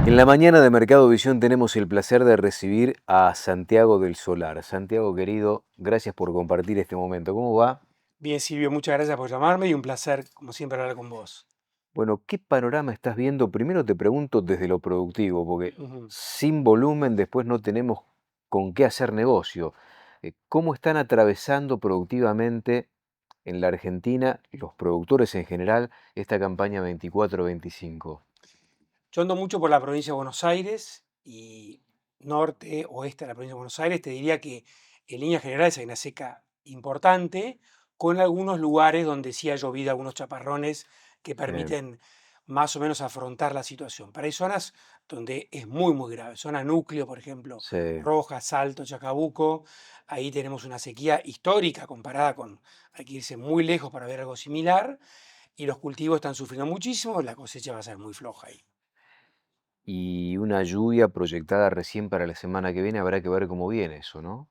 En la mañana de Mercado Visión tenemos el placer de recibir a Santiago del Solar. Santiago, querido, gracias por compartir este momento. ¿Cómo va? Bien, Silvio, muchas gracias por llamarme y un placer, como siempre, hablar con vos. Bueno, ¿qué panorama estás viendo? Primero te pregunto desde lo productivo, porque Ujú. sin volumen después no tenemos con qué hacer negocio. ¿Cómo están atravesando productivamente en la Argentina los productores en general esta campaña 24-25? Yo ando mucho por la provincia de Buenos Aires y norte, oeste de la provincia de Buenos Aires. Te diría que en líneas generales hay una seca importante, con algunos lugares donde sí ha llovido algunos chaparrones que Bien, permiten más o menos afrontar la situación. Pero hay zonas donde es muy, muy grave. Zona núcleo, por ejemplo, sí. Rojas, Salto, Chacabuco. Ahí tenemos una sequía histórica comparada con, hay que irse muy lejos para ver algo similar. Y los cultivos están sufriendo muchísimo, la cosecha va a ser muy floja ahí. Y una lluvia proyectada recién para la semana que viene, habrá que ver cómo viene eso, ¿no?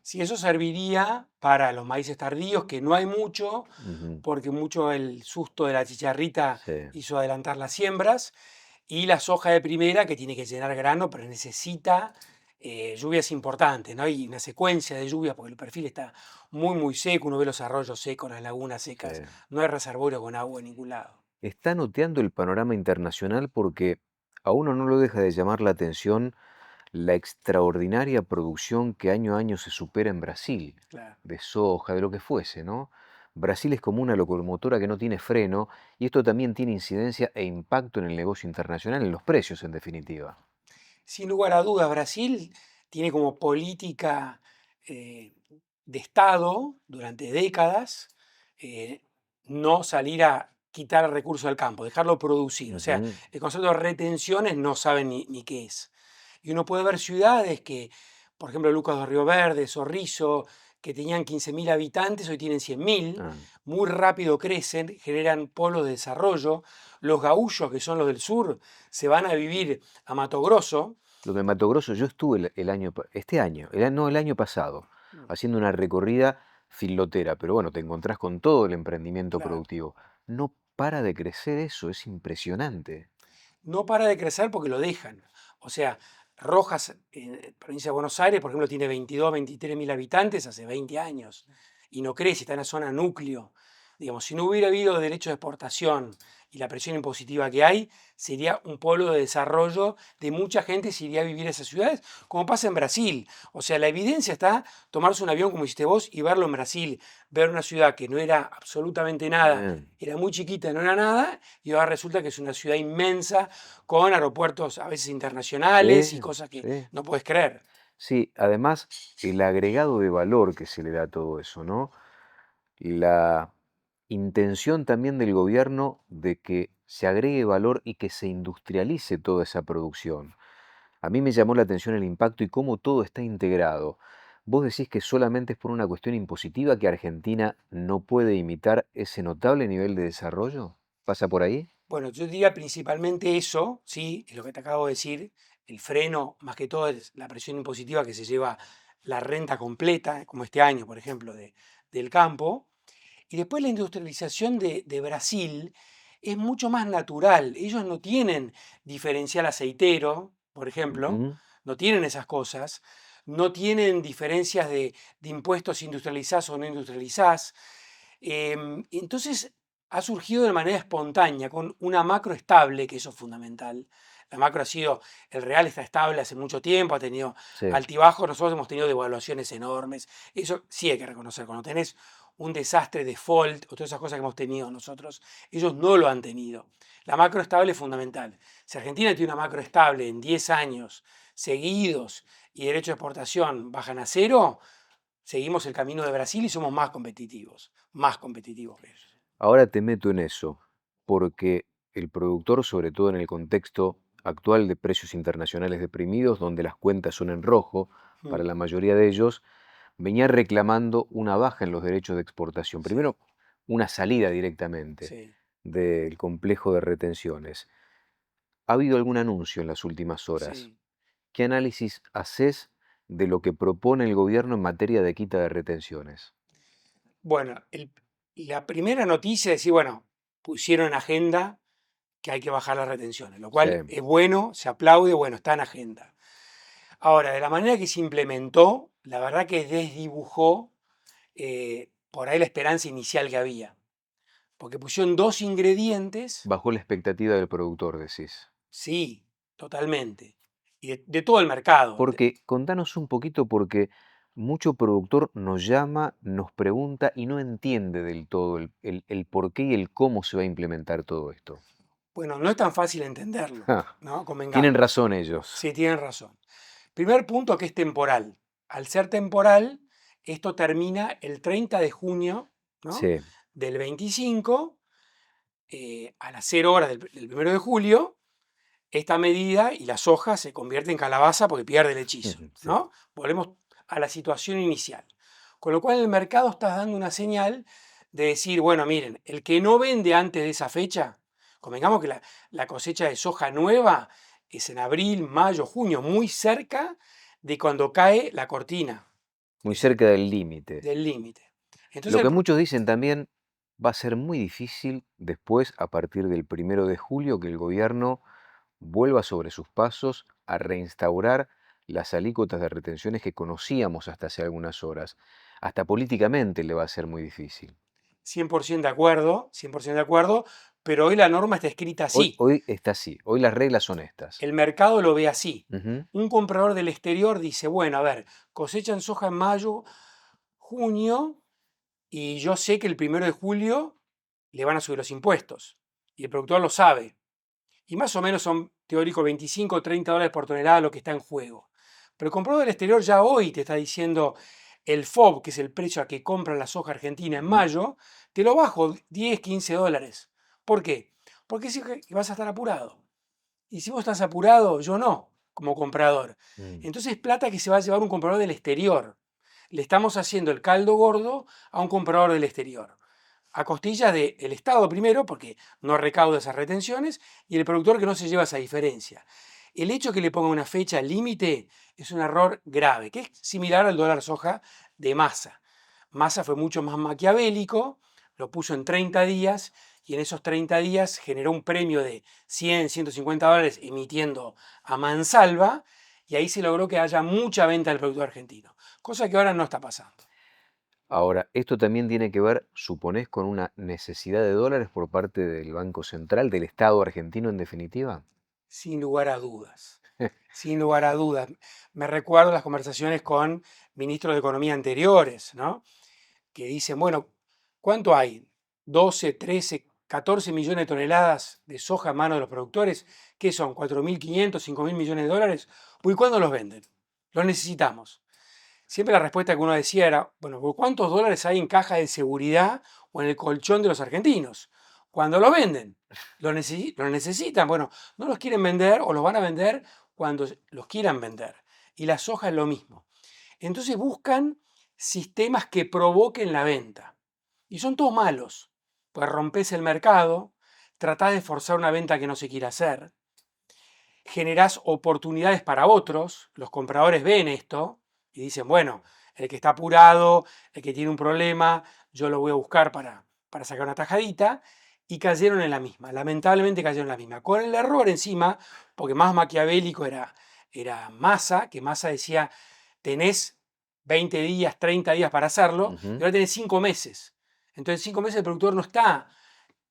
Si eso serviría para los maíces tardíos, que no hay mucho, Ujú, porque mucho el susto de la chicharrita sí. hizo adelantar las siembras, y la soja de primera, que tiene que llenar grano, pero necesita lluvias importantes, ¿no? Y una secuencia de lluvias, porque el perfil está muy, muy seco, uno ve los arroyos secos, las lagunas Sí. secas, no hay reservorio con agua en ningún lado. Está noteando el panorama internacional porque a uno no lo deja de llamar la atención la extraordinaria producción que año a año se supera en Brasil, Claro. de soja, de lo que fuese, ¿no? Brasil es como una locomotora que no tiene freno y esto también tiene incidencia e impacto en el negocio internacional, en los precios en definitiva. Sin lugar a dudas, Brasil tiene como política eh, de Estado durante décadas eh, no salir a quitar el recurso del campo, dejarlo producir. O sea, Ujú. el concepto de retenciones no saben ni qué es. Y uno puede ver ciudades que, por ejemplo, Lucas de Río Verde, Sorriso, que tenían 15.000 habitantes, hoy tienen 100.000, Ah, muy rápido crecen, generan polos de desarrollo. Los gaullos, que son los del sur, se van a vivir a Mato Grosso. lo de Mato Grosso, yo estuve el año, este año, no, el año pasado, haciendo una recorrida filotera, pero bueno, te encontrás con todo el emprendimiento Claro. productivo. No para de crecer eso, es impresionante. No para de crecer porque lo dejan. O sea, Rojas, provincia de Buenos Aires, por ejemplo, tiene 22, 23.000 habitantes hace 20 años y no crece, está en la zona núcleo. Digamos, si no hubiera habido derecho de exportación y la presión impositiva que hay, sería un polo de desarrollo de mucha gente se iría a vivir a esas ciudades, como pasa en Brasil. O sea, la evidencia está tomarse un avión como hiciste vos y verlo en Brasil, ver una ciudad que no era absolutamente nada, Bien. era muy chiquita, no era nada, y ahora resulta que es una ciudad inmensa con aeropuertos a veces Sí, internacionales y cosas que sí. no puedes creer. Sí, además, el agregado de valor que se le da a todo eso, ¿no? La intención también del gobierno de que se agregue valor y que se industrialice toda esa producción. A mí me llamó la atención el impacto y cómo todo está integrado. ¿Vos decís que solamente es por una cuestión impositiva que Argentina no puede imitar ese notable nivel de desarrollo? ¿Pasa por ahí? Bueno, yo diría principalmente eso, sí, es lo que te acabo de decir, el freno, más que todo es la presión impositiva que se lleva la renta completa, como este año, por ejemplo, del campo. Y después la industrialización de Brasil es mucho más natural. Ellos no tienen diferencial aceitero, por ejemplo, Ujú. no tienen esas cosas, no tienen diferencias de impuestos industrializados o no industrializados. Entonces ha surgido de manera espontánea, con una macro estable, que eso es fundamental. La macro ha sido, el real está estable hace mucho tiempo, ha tenido Sí. altibajos, nosotros hemos tenido devaluaciones enormes. Eso sí hay que reconocer. Cuando tenés un desastre, default o todas esas cosas que hemos tenido nosotros, ellos no lo han tenido. La macro estable es fundamental. Si Argentina tiene una macro estable en 10 años seguidos y derecho de exportación bajan a cero, seguimos el camino de Brasil y somos más competitivos que ellos. Ahora te meto en eso, porque el productor, sobre todo en el contexto actual de precios internacionales deprimidos, donde las cuentas son en rojo para Mm, la mayoría de ellos, venía reclamando una baja en los derechos de exportación. sí, Primero, una salida directamente sí, del complejo de retenciones. ¿Ha habido algún anuncio en las últimas horas? sí. ¿Qué análisis haces de lo que propone el gobierno en materia de quita de retenciones? Bueno, la primera noticia es decir, bueno, pusieron en agenda que hay que bajar las retenciones, lo Sí, cual es bueno, se aplaude, bueno, está en agenda. Ahora, de la manera que se implementó, la verdad que desdibujó por ahí la esperanza inicial que había. Porque pusieron dos ingredientes, bajó la expectativa del productor, decís. sí, totalmente. Y de todo el mercado. Porque contanos un poquito, porque mucho productor nos llama, nos pregunta y no entiende del todo el por qué y el cómo se va a implementar todo esto. Bueno, no es tan fácil entenderlo, Ja, ¿no? tienen Convengamos. razón ellos. Sí, tienen razón. Primer punto que es temporal. Al ser temporal, esto termina el 30 de junio, ¿no? Sí, Del 25 a las 0 horas del 1 de julio, esta medida y la soja se convierte en calabaza porque pierde el hechizo, sí. ¿no? Volvemos a la situación inicial. Con lo cual el mercado está dando una señal de decir, bueno, miren, el que no vende antes de esa fecha, convengamos que la cosecha de soja nueva es en abril, mayo, junio, muy cerca de cuando cae la cortina Muy cerca del límite. del límite. Lo Entonces, que muchos dicen también, va a ser muy difícil después, a partir del 1 de julio, que el gobierno vuelva sobre sus pasos a reinstaurar las alícuotas de retenciones que conocíamos hasta hace algunas horas. Hasta políticamente le va a ser muy difícil. 100% de acuerdo, 100% de acuerdo, pero hoy la norma está escrita Hoy, así. hoy está así, hoy las reglas son estas. El mercado lo ve así. Ujú. Un comprador del exterior dice, bueno, a ver, cosechan soja en mayo, junio, y yo sé que el 1 de julio le van a subir los impuestos. Y el productor lo sabe. Y más o menos son, teórico, 25 o 30 dólares por tonelada lo que está en juego. Pero el comprador del exterior ya hoy te está diciendo el FOB, que es el precio a que compra la soja argentina en Ujú. mayo, te lo bajo 10, 15 dólares. ¿Por qué? Porque sí que vas a estar apurado. Y si vos estás apurado, yo no, como comprador. Mm. Entonces plata que se va a llevar un comprador del exterior. Le estamos haciendo el caldo gordo a un comprador del exterior. A costillas del Estado primero, porque no recauda esas retenciones, y el productor que no se lleva esa diferencia. El hecho que le ponga una fecha límite es un error grave, que es similar al dólar soja de Massa. Massa fue mucho más maquiavélico, lo puso en 30 días y en esos 30 días generó un premio de 100, 150 dólares emitiendo a mansalva y ahí se logró que haya mucha venta del producto argentino, cosa que ahora no está pasando. Ahora, esto también tiene que ver, suponés, con una necesidad de dólares por parte del Banco Central, del Estado argentino en definitiva. Sin lugar a dudas, sin lugar a dudas. Me recuerdo las conversaciones con ministros de Economía anteriores, ¿no? Que dicen, bueno, ¿cuánto hay? 12, 13, 14 millones de toneladas de soja a mano de los productores. ¿Qué son? 4.500, 5.000 millones de dólares. ¿Y cuándo los venden? Los necesitamos. Siempre la respuesta que uno decía era, bueno, ¿por cuántos dólares hay en caja de seguridad o en el colchón de los argentinos? Cuando lo venden, lo necesitan. Bueno, no los quieren vender o los van a vender cuando los quieran vender. Y la soja es lo mismo. Entonces buscan sistemas que provoquen la venta. Y son todos malos. Pues rompes el mercado, tratás de forzar una venta que no se quiere hacer, generás oportunidades para otros, los compradores ven esto y dicen, bueno, el que está apurado, el que tiene un problema, yo lo voy a buscar para sacar una tajadita, y cayeron en la misma, lamentablemente cayeron en la misma, con el error encima, porque más maquiavélico era Massa, que Massa decía, tenés 20 días, 30 días para hacerlo, y Ujú. ahora tenés 5 meses. Entonces 5 meses el productor no está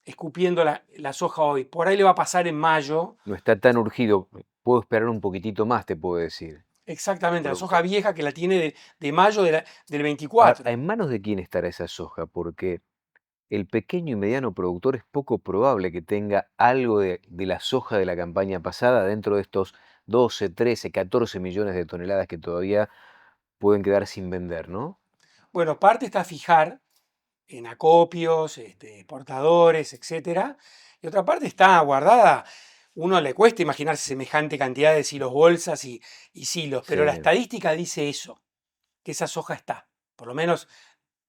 escupiendo la soja hoy, por ahí le va a pasar en mayo. No está tan urgido. Puedo esperar un poquitito más, te puedo decir, el Exactamente, la soja productor. vieja que la tiene de mayo del Ahora, 24. ¿en manos de quién estará esa soja? Porque el pequeño y mediano productor es poco probable que tenga algo de la soja de la campaña pasada dentro de estos 12, 13, 14 millones de toneladas que todavía pueden quedar sin vender, ¿no? Bueno, parte está a fijar en acopios, portadores, etcétera, y otra parte está guardada. Uno le cuesta imaginarse semejante cantidad de silos bolsas y silos, Sí. pero la estadística dice eso, que esa soja está. Por lo menos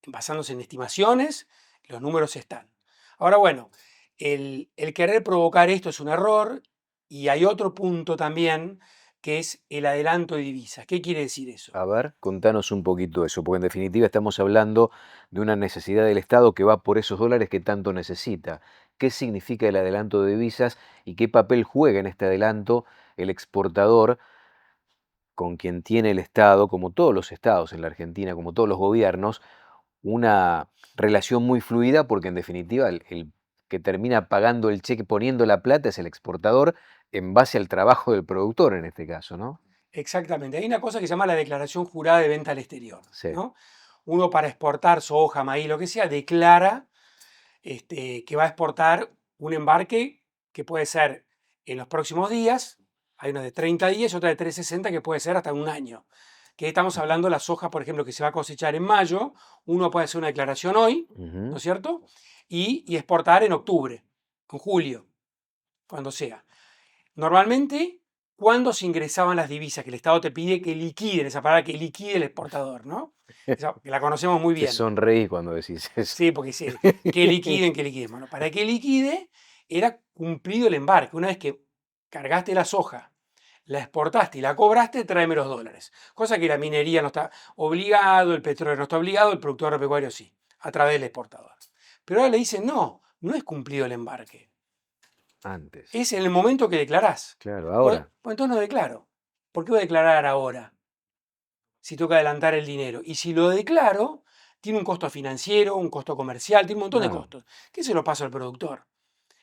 basándose en estimaciones, los números están. Ahora, bueno, el querer provocar esto es un error y hay otro punto también que es el adelanto de divisas. ¿Qué quiere decir eso? A ver, contanos un poquito eso, porque en definitiva estamos hablando de una necesidad del Estado que va por esos dólares que tanto necesita. qué significa el adelanto de divisas y qué papel juega en este adelanto el exportador con quien tiene el Estado, como todos los estados en la Argentina, como todos los gobiernos, una relación muy fluida porque en definitiva el que termina pagando el cheque, poniendo la plata es el exportador en base al trabajo del productor en este caso, ¿no? Exactamente. Hay una cosa que se llama la declaración jurada de venta al exterior, Sí. ¿no? Uno para exportar soja, maíz, lo que sea, declara que va a exportar un embarque que puede ser en los próximos días. Hay una de 30 días y otra de 360 que puede ser hasta un año. Que estamos hablando de la soja, por ejemplo, que se va a cosechar en mayo. Uno puede hacer una declaración hoy, ¿no Ujú. es cierto? Y exportar en octubre, en julio, cuando sea. Normalmente, ¿cuándo se ingresaban las divisas? Que el Estado te pide que liquiden, esa palabra que liquide el exportador, ¿no? Esa, que la conocemos muy Te bien. sonreí cuando decís eso. Sí, porque sí, que liquiden, que liquiden. Bueno, para que liquide era cumplido el embarque. Una vez que cargaste la soja, la exportaste y la cobraste, tráeme los dólares. Cosa que la minería no está obligado, el petróleo no está obligado, el productor agropecuario sí, a través del exportador. Pero ahora le dicen, no, no es cumplido el embarque. Antes. Es en el momento que declarás. Claro, Bueno, ahora. pues entonces no declaro. ¿Por qué voy a declarar ahora? Si toca adelantar el dinero. Y si lo declaro, tiene un costo financiero, un costo comercial, tiene un montón de Claro. costos. ¿Qué se lo paso al productor?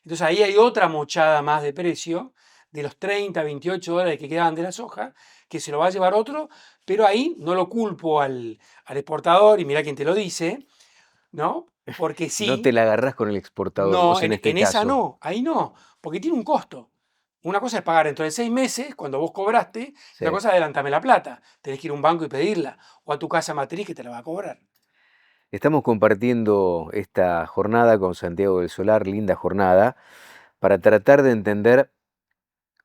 Entonces ahí hay otra mochada más de precio de los 30, 28 dólares que quedaban de la soja, que se lo va a llevar otro, pero ahí no lo culpo al exportador, y mira quién te lo dice, ¿no? Porque No te sí, la agarrás con el exportador, no, vos en este en esa caso. no, ahí no, porque tiene un costo. Una cosa es pagar dentro de 6 meses, cuando vos cobraste, y otra Sí. cosa es adelantarme la plata. Tenés que ir a un banco y pedirla, o a tu casa matriz que te la va a cobrar. Estamos compartiendo esta jornada con Santiago del Solar, linda jornada, para tratar de entender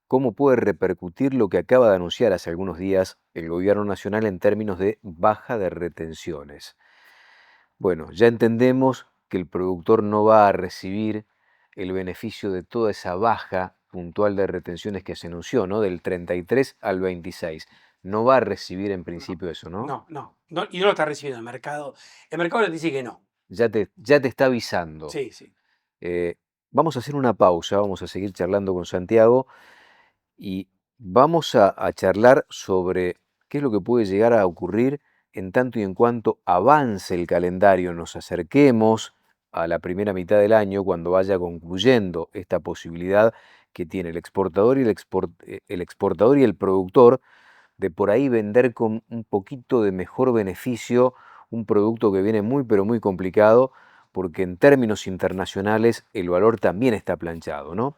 cómo puede repercutir lo que acaba de anunciar hace algunos días el gobierno nacional en términos de baja de retenciones. Bueno, ya entendemos que el productor no va a recibir el beneficio de toda esa baja puntual de retenciones que se anunció, ¿no? Del 33 al 26. No va a recibir en No, principio eso, ¿no? no, y no lo está recibiendo el mercado. El mercado le dice que no. Ya te está avisando. Sí, sí. Eh, Vamos a hacer una pausa, vamos a seguir charlando con Santiago y vamos a charlar sobre qué es lo que puede llegar a ocurrir en tanto y en cuanto avance el calendario, nos acerquemos a la primera mitad del año, cuando vaya concluyendo esta posibilidad que tiene el exportador y el exportador y el productor de por ahí vender con un poquito de mejor beneficio un producto que viene muy pero muy complicado, porque en términos internacionales el valor también está planchado, ¿no?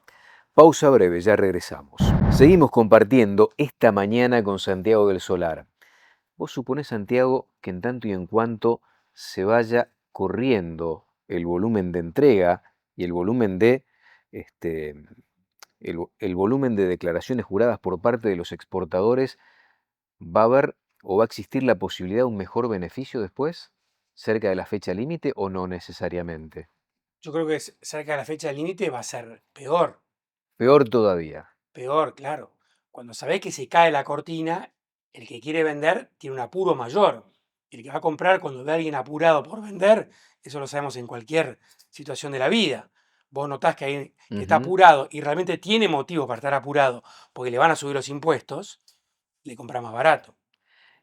Pausa breve, ya regresamos. Seguimos compartiendo esta mañana con Santiago del Solar. ¿Vos suponés, Santiago, que en tanto y en cuanto se vaya corriendo el volumen de entrega y el volumen de este, el volumen de declaraciones juradas por parte de los exportadores, va a haber o va a existir la posibilidad de un mejor beneficio después, cerca de la fecha límite o no necesariamente? Yo creo que cerca de la fecha límite va a ser peor, Peor todavía. peor, claro. Cuando sabés que se cae la cortina, el que quiere vender tiene un apuro mayor. El que va a comprar cuando ve a alguien apurado por vender, eso lo sabemos en cualquier situación de la vida. Vos notás que alguien que está Ujú. apurado y realmente tiene motivo para estar apurado porque le van a subir los impuestos, le compra más barato.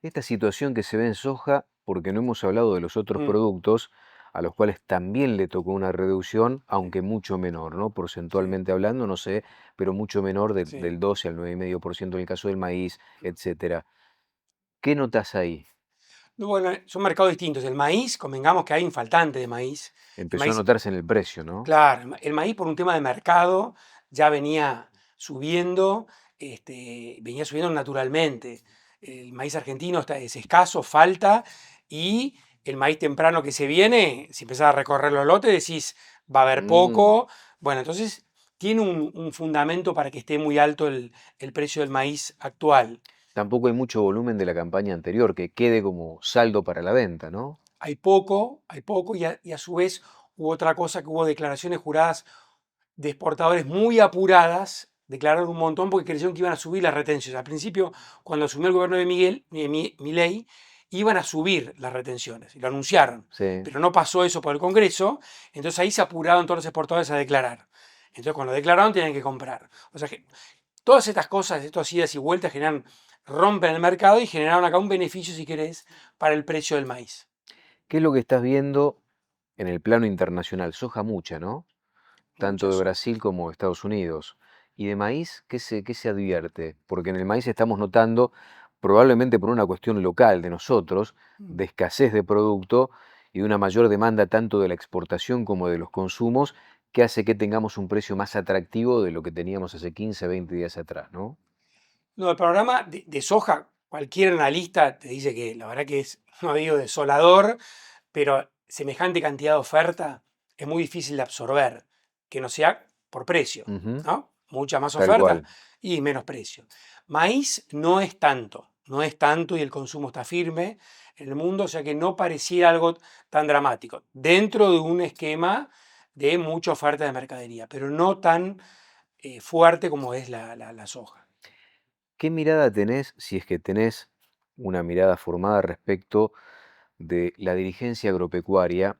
Esta situación que se ve en soja, porque no hemos hablado de los otros Mm, productos a los cuales también le tocó una reducción, sí, aunque mucho menor, ¿no? sí, Porcentualmente hablando, no sé, pero mucho menor sí. del 12 al 9,5% en el caso del maíz, etcétera. ¿Qué notas ahí? No, bueno, son mercados distintos. El maíz, convengamos que hay un faltante de maíz. El Empezó a maíz, notarse en el precio, ¿no? claro, el maíz por un tema de mercado ya venía subiendo, venía subiendo naturalmente. El maíz argentino es escaso, falta, y el maíz temprano que se viene, si empezás a recorrer los lotes, decís, va a haber Mm. poco. Bueno, entonces tiene un fundamento para que esté muy alto el precio del maíz actual. Tampoco hay mucho volumen de la campaña anterior que quede como saldo para la venta, ¿no? Hay poco, y a su vez hubo otra cosa, que hubo declaraciones juradas de exportadores muy apuradas, declararon un montón porque creyeron que iban a subir las retenciones. Al principio, cuando asumió el gobierno de Milei, iban a subir las retenciones, y lo anunciaron, Sí. pero no pasó eso por el Congreso, entonces ahí se apuraron todos los exportadores a declarar. Entonces cuando declararon tenían que comprar. O sea que todas estas cosas, estas idas y vueltas rompen el mercado y generaron acá un beneficio, si querés, para el precio del maíz. ¿Qué es lo que estás viendo en el plano internacional? Soja mucha, ¿no? Tanto Mucha de soja. Brasil como de Estados Unidos. ¿Y de maíz qué se advierte? Porque en el maíz estamos notando, probablemente por una cuestión local de nosotros, Mm. de escasez de producto y de una mayor demanda tanto de la exportación como de los consumos, que hace que tengamos un precio más atractivo de lo que teníamos hace 15, 20 días atrás, ¿no? No, el panorama de soja, cualquier analista te dice que la verdad que es, no digo desolador, pero semejante cantidad de oferta es muy difícil de absorber, que no sea por precio, Ujú, ¿no? Mucha más tal oferta cual. y menos precio. Maíz no es tanto, no es tanto y el consumo está firme en el mundo, o sea que no parecía algo tan dramático, dentro de un esquema de mucha oferta de mercadería, pero no tan fuerte como es la soja. ¿Qué mirada tenés, si es que tenés una mirada formada respecto de la dirigencia agropecuaria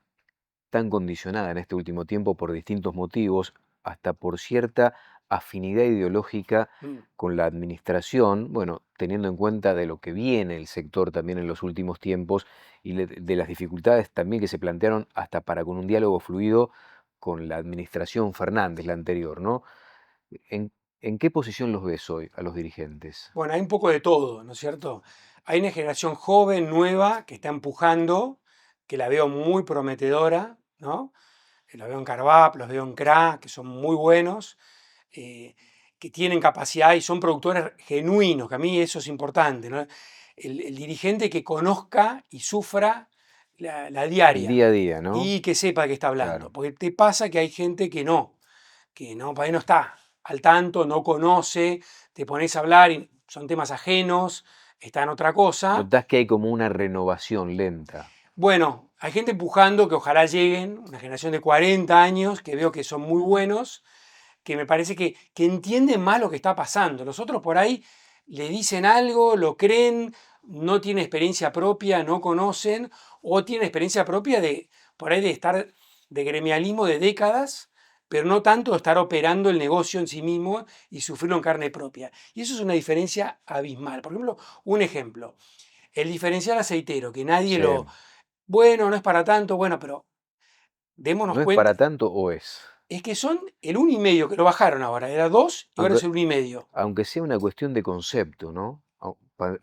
tan condicionada en este último tiempo por distintos motivos, hasta por cierta afinidad ideológica Mm. con la administración, bueno, teniendo en cuenta de lo que viene el sector también en los últimos tiempos y de las dificultades también que se plantearon hasta para con un diálogo fluido con la administración Fernández, la anterior, ¿no? ¿En, en qué posición los ves hoy a los dirigentes? Bueno, hay un poco de todo, ¿no es cierto? Hay una generación joven, nueva, que está empujando, que la veo muy prometedora, ¿no? La veo en Carvap, los veo en CRA, que son muy buenos, eh, que tienen capacidad y son productores genuinos, que a mí eso es importante, ¿no? El dirigente que conozca y sufra la El diaria día a día, ¿no? y que sepa de qué está hablando. Claro. Porque te pasa que hay gente que no, para ahí no está al tanto, no conoce, te pones a hablar y son temas ajenos, está en otra cosa. Notás que hay como una renovación lenta. Bueno, hay gente empujando que ojalá lleguen, una generación de 40 años, que veo que son muy buenos, que me parece que entienden más lo que está pasando. Los otros por ahí le dicen algo, lo creen, no tienen experiencia propia, no conocen, o tienen experiencia propia de por ahí de estar de gremialismo de décadas, pero no tanto de estar operando el negocio en sí mismo y sufrirlo en carne propia. Y eso es una diferencia abismal. Por ejemplo, un ejemplo, el diferencial aceitero, que nadie Sí. lo, bueno, no es para tanto, bueno, pero démonos ¿No es cuenta, para tanto o es? es que son el 1,5 que lo bajaron ahora, era 2 y ahora Aunque, es el 1,5. aunque sea una cuestión de concepto, ¿no?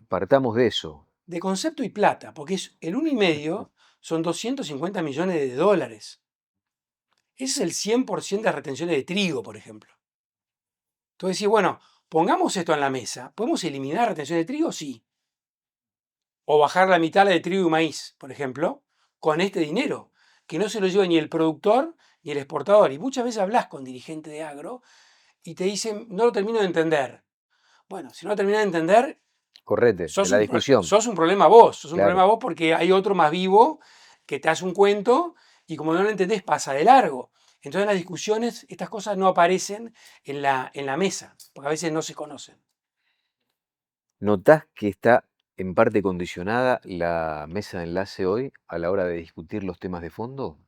Partamos de eso. De concepto y plata, porque es el 1,5 son 250 millones de dólares. Ese es el 100% de retenciones de trigo, por ejemplo. Entonces decís, bueno, pongamos esto en la mesa. ¿Podemos eliminar retención de trigo? Sí. O bajar la mitad la de trigo y maíz, por ejemplo, con este dinero, que no se lo lleva ni el productor ni el exportador. Y muchas veces hablas con dirigentes de agro y te dicen, no lo termino de entender. Bueno, si no lo terminas de entender, Correte, de la discusión. sos un problema vos, sos un problema Claro. vos porque hay otro más vivo que te hace un cuento y como no lo entendés pasa de largo. Entonces en las discusiones estas cosas no aparecen en la mesa, porque a veces no se conocen. ¿Notás que está en parte condicionada la mesa de enlace hoy a la hora de discutir los temas de fondo?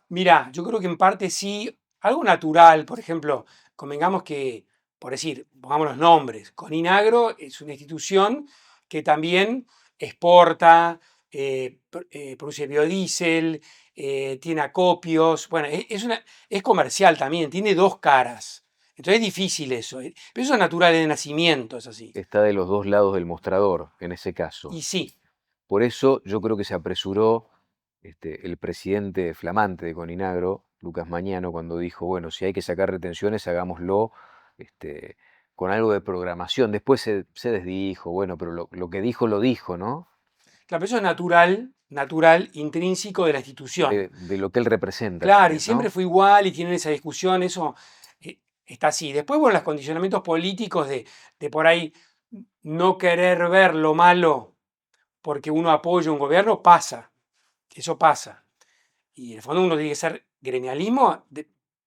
Mirá, yo creo que en parte sí, algo natural, por ejemplo, convengamos que, por decir, pongamos los nombres, Coninagro es una institución que también exporta, produce biodiesel, tiene acopios, bueno, es comercial también, tiene dos caras. Entonces es difícil eso, pero eso es natural de nacimiento, es así. Está de los dos lados del mostrador, en ese caso. Y sí, Por eso yo creo que se apresuró el presidente flamante de Coninagro, Lucas Mañano, cuando dijo, bueno, si hay que sacar retenciones, hagámoslo este, con algo de programación. Después se desdijo, bueno, pero lo que dijo, lo dijo, ¿no? claro, pero eso es natural, natural, intrínseco de la institución. De lo que él representa Claro, y también, siempre ¿no? fue igual y tienen esa discusión, eso está así. Después, bueno, los condicionamientos políticos de por ahí no querer ver lo malo porque uno apoya un gobierno, pasa, eso pasa. Y en el fondo uno tiene que ser gremialismo,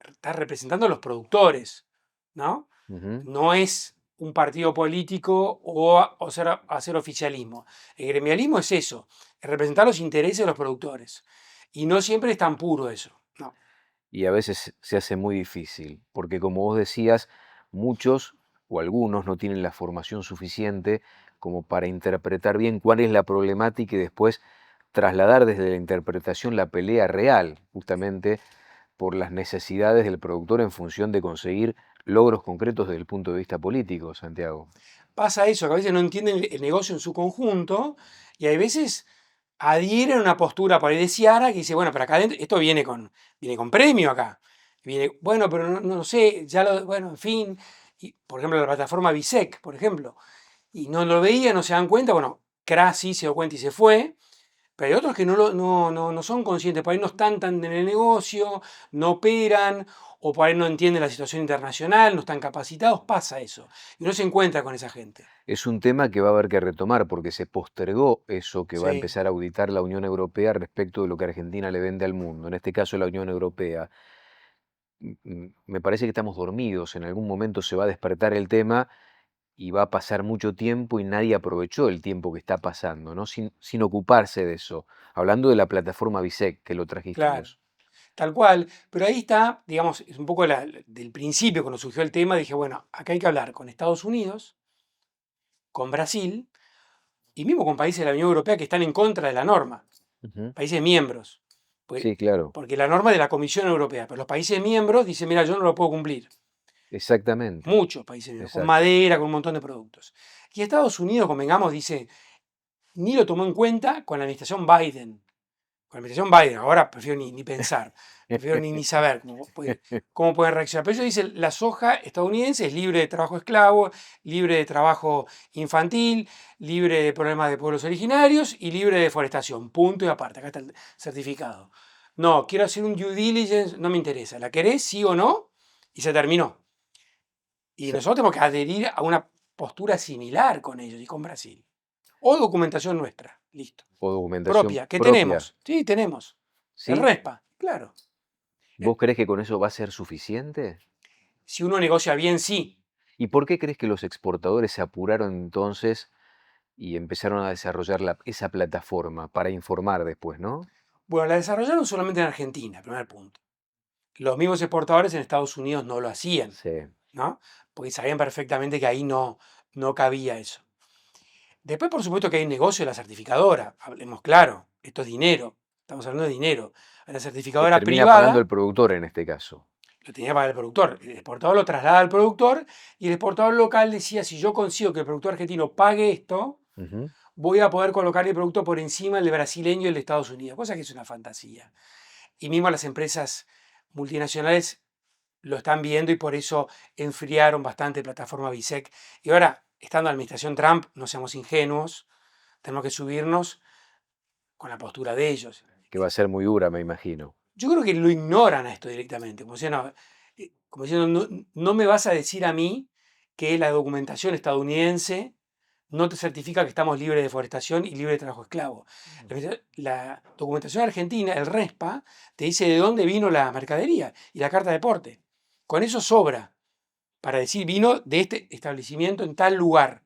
está representando a los productores, ¿no? Ujú. No es un partido político o hacer oficialismo. El gremialismo es eso, es representar los intereses de los productores. Y no siempre es tan puro eso. No, Y a veces se hace muy difícil, porque como vos decías, muchos o algunos no tienen la formación suficiente como para interpretar bien cuál es la problemática y después trasladar desde la interpretación la pelea real, justamente por las necesidades del productor en función de conseguir logros concretos desde el punto de vista político, Santiago. pasa eso, que a veces no entienden el negocio en su conjunto y hay veces adhieren a una postura por ahí de Ciara que dice, bueno, pero acá adentro, esto viene con premio acá. Viene, bueno, pero no sé, bueno, en fin. Y, por ejemplo, la plataforma Bisec, por ejemplo. Y no lo veía, no se dan cuenta, bueno, Cras sí se dio cuenta y se fue, pero hay otros que no son conscientes, por ahí no están tan en el negocio, no operan, o por ahí no entienden la situación internacional, no están capacitados, pasa eso. Y no se encuentra con esa gente. Es un tema que va a haber que retomar porque se postergó eso que va a Sí, empezar a auditar la Unión Europea respecto de lo que Argentina le vende al mundo. En este caso, la Unión Europea. Me parece que estamos dormidos. En algún momento se va a despertar el tema y va a pasar mucho tiempo y nadie aprovechó el tiempo que está pasando, ¿no? Sin ocuparse de eso. Hablando de la plataforma BISEC, que lo trajiste claro. vos. Tal cual, pero ahí está, digamos, es un poco del principio cuando surgió el tema, dije, bueno, acá hay que hablar con Estados Unidos, con Brasil y mismo con países de la Unión Europea que están en contra de la norma, Ujú. países miembros, pues, Sí, claro, porque la norma es de la Comisión Europea, pero los países miembros dicen, mira, yo no lo puedo cumplir, exactamente, muchos países miembros, con exacto. madera, con un montón de productos. Y Estados Unidos, convengamos, dice, ni lo tomó en cuenta con la administración Biden. Con la administración Biden, ahora prefiero ni pensar, prefiero ni saber cómo pueden reaccionar. Pero ellos dicen, la soja estadounidense es libre de trabajo esclavo, libre de trabajo infantil, libre de problemas de pueblos originarios y libre de deforestación. Punto y aparte, acá está el certificado. No, quiero hacer un due diligence, no me interesa. ¿La querés, sí o no? Y se terminó. Y Sa- nosotros tenemos que adherir a una postura similar con ellos y con Brasil. O documentación nuestra, listo. O documentación Propia, ¿qué propia, tenemos? Sí, tenemos. El ¿sí? RESPA, claro. ¿Vos crees que con eso va a ser suficiente? Si uno negocia bien, sí. ¿Y por qué crees que los exportadores se apuraron entonces y empezaron a desarrollar esa plataforma para informar después, ¿no? Bueno, la desarrollaron solamente en Argentina, primer punto. Los mismos exportadores en Estados Unidos no lo hacían, Sí. ¿no? Porque sabían perfectamente que ahí no cabía eso. Después, por supuesto, que hay un negocio de la certificadora. Hablemos claro, esto es dinero. Estamos hablando de dinero. A la Que certificadora termina pagando el privada productor en este caso. lo tenía que pagar el productor. El exportador lo traslada al productor y el exportador local decía, si yo consigo que el productor argentino pague esto, Ujú. voy a poder colocar el producto por encima del brasileño y el de Estados Unidos, cosa que es una fantasía. Y mismo las empresas multinacionales lo están viendo y por eso enfriaron bastante plataforma BISEC. Y ahora, estando en la administración Trump, no seamos ingenuos, tenemos que subirnos con la postura de ellos. Que va a ser muy dura, me imagino. Yo creo que lo ignoran a esto directamente, como diciendo, como diciendo, no me vas a decir a mí que la documentación estadounidense no te certifica que estamos libres de deforestación y libres de trabajo esclavo. La documentación argentina, el RESPA, te dice de dónde vino la mercadería y la carta de porte. Con eso sobra para decir vino de este establecimiento en tal lugar,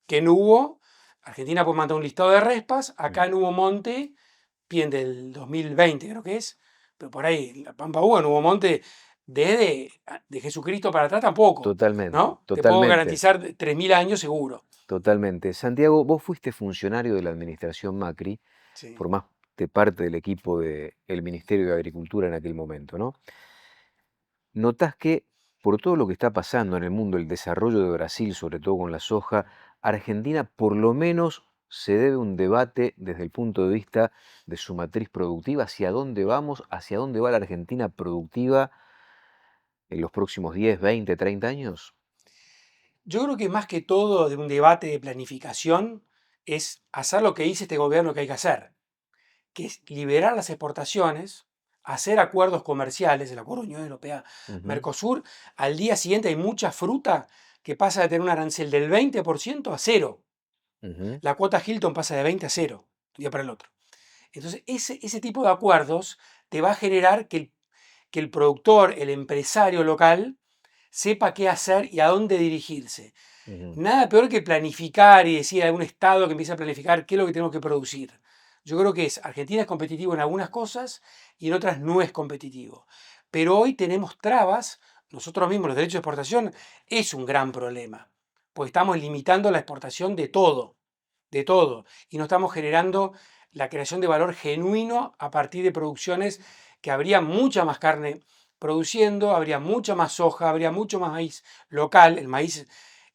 que no hubo, Argentina puede mandar un listado de RESPAs, Mm. acá no hubo monte, bien del 2020 creo que es, pero por ahí en la Pampa hubo, no hubo monte de Jesucristo para atrás tampoco, Totalmente, ¿no? Te puedo totalmente, garantizar 3000 años seguro. totalmente. Santiago, vos fuiste funcionario de la administración Macri, Sí. formaste parte del equipo del Ministerio de Agricultura en aquel momento, ¿no? ¿Notás que por todo lo que está pasando en el mundo, el desarrollo de Brasil, sobre todo con la soja, Argentina por lo menos se debe un debate desde el punto de vista de su matriz productiva, hacia dónde vamos, hacia dónde va la Argentina productiva en los próximos 10, 20, 30 años? Yo creo que más que todo de un debate de planificación es hacer lo que dice este gobierno que hay que hacer, que es liberar las exportaciones, hacer acuerdos comerciales, el acuerdo Unión Ujú, Europea-Mercosur. Al día siguiente hay mucha fruta que pasa de tener un arancel del 20% a cero. ujú. La cuota Hilton pasa de 20 a cero, de un día para el otro. Entonces, ese tipo de acuerdos te va a generar que el productor, el empresario local, sepa qué hacer y a dónde dirigirse. Ujú. Nada peor que planificar y decir a un Estado que empieza a planificar qué es lo que tenemos que producir. Yo creo que Argentina es competitivo en algunas cosas y en otras no es competitivo. Pero hoy tenemos trabas, nosotros mismos, los derechos de exportación es un gran problema, porque estamos limitando la exportación de todo, y no estamos generando la creación de valor genuino a partir de producciones que habría mucha más carne produciendo, habría mucha más soja, habría mucho más maíz local. El maíz,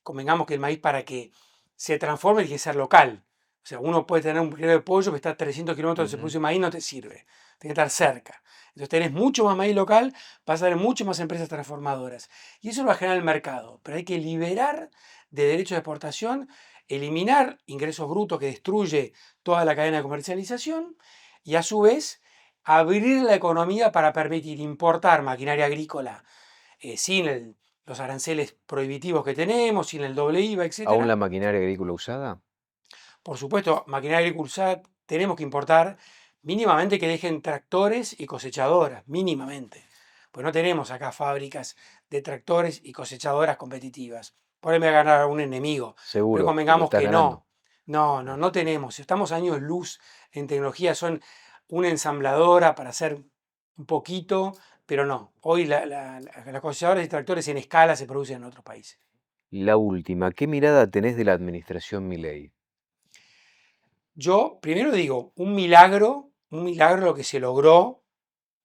convengamos que el maíz para que se transforme tiene que ser local. O sea, uno puede tener un criadero de pollo que está a 300 kilómetros donde se Ujú. produce maíz, no te sirve. Tiene que estar cerca. Entonces tenés mucho más maíz local, vas a tener mucho más empresas transformadoras. Y eso lo va a generar el mercado. Pero hay que liberar de derechos de exportación, eliminar ingresos brutos que destruye toda la cadena de comercialización y a su vez abrir la economía para permitir importar maquinaria agrícola sin los aranceles prohibitivos que tenemos, sin el doble IVA, ¿Aún la etcétera. maquinaria agrícola usada? Por supuesto, maquinaria agrícola tenemos que importar mínimamente que dejen tractores y cosechadoras, mínimamente. Pues no tenemos acá fábricas de tractores y cosechadoras competitivas. Por ahí me va a ganar un enemigo, pero Seguro, y lo convengamos estás que ganando. no. No, no, Ah. no tenemos. Estamos años luz en tecnología, son una ensambladora para hacer un poquito, pero no. Hoy las cosechadoras y tractores en escala se producen en otros países. La última, ¿qué mirada tenés de la administración Milei? Yo primero digo, un milagro lo que se logró,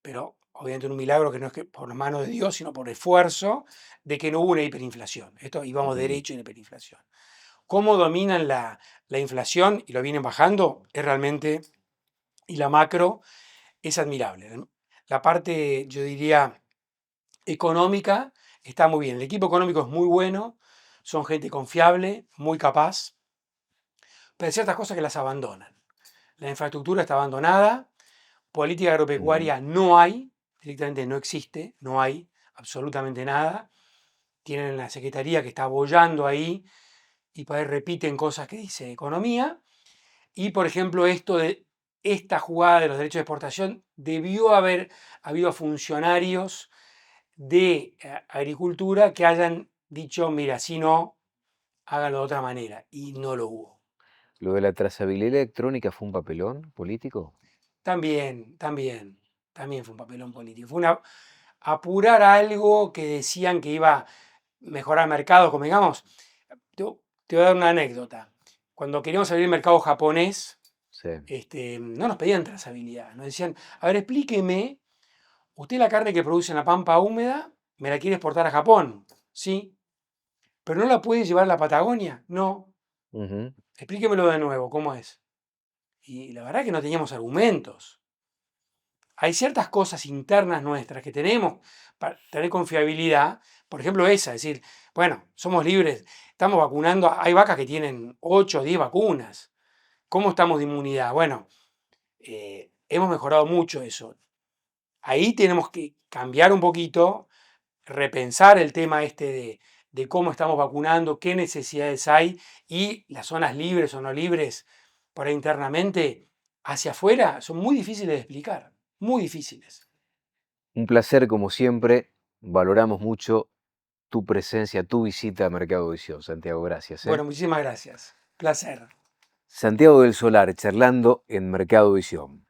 pero obviamente un milagro que no es que por mano de Dios, sino por esfuerzo, de que no hubo una hiperinflación. Esto íbamos Ujú. derecho en hiperinflación. Cómo dominan la inflación y lo vienen bajando es realmente, y la macro es admirable. La parte, yo diría, económica está muy bien. El equipo económico es muy bueno, son gente confiable, muy capaz, pero hay ciertas cosas que las abandonan. La infraestructura está abandonada, política Ujú. agropecuaria no hay, directamente no existe, no hay absolutamente nada. Tienen la secretaría que está abollando ahí y por ahí repiten cosas que dice economía. Y por ejemplo, esto de esta jugada de los derechos de exportación debió haber habido funcionarios de agricultura que hayan dicho, mira, si no, háganlo de otra manera. Y no lo hubo. ¿Lo de la trazabilidad electrónica fue un papelón político? También fue un papelón político. Fue una, apurar algo que decían que iba a mejorar el mercado. Como digamos, te, te voy a dar una anécdota. Cuando queríamos abrir el mercado japonés, Sí. no nos pedían trazabilidad. Nos decían, a ver, explíqueme, usted la carne que produce en la pampa húmeda, me la quiere exportar a Japón. Sí, pero no la puede llevar a la Patagonia. No, Ujú. explíquemelo de nuevo, ¿cómo es? Y la verdad que no teníamos argumentos. Hay ciertas cosas internas nuestras que tenemos para tener confiabilidad, por ejemplo esa, es decir, bueno, somos libres, estamos vacunando, hay vacas que tienen 8 o 10 vacunas. ¿Cómo estamos de inmunidad? Bueno, hemos mejorado mucho eso. Ahí tenemos que cambiar un poquito, repensar el tema este de cómo estamos vacunando, qué necesidades hay y las zonas libres o no libres por ahí internamente hacia afuera son muy difíciles de explicar, muy difíciles. Un placer como siempre. Valoramos mucho tu presencia, tu visita a Mercado Visión, Santiago. Gracias, ¿eh? Bueno, muchísimas gracias. Placer. Santiago del Solar, charlando en Mercado Visión.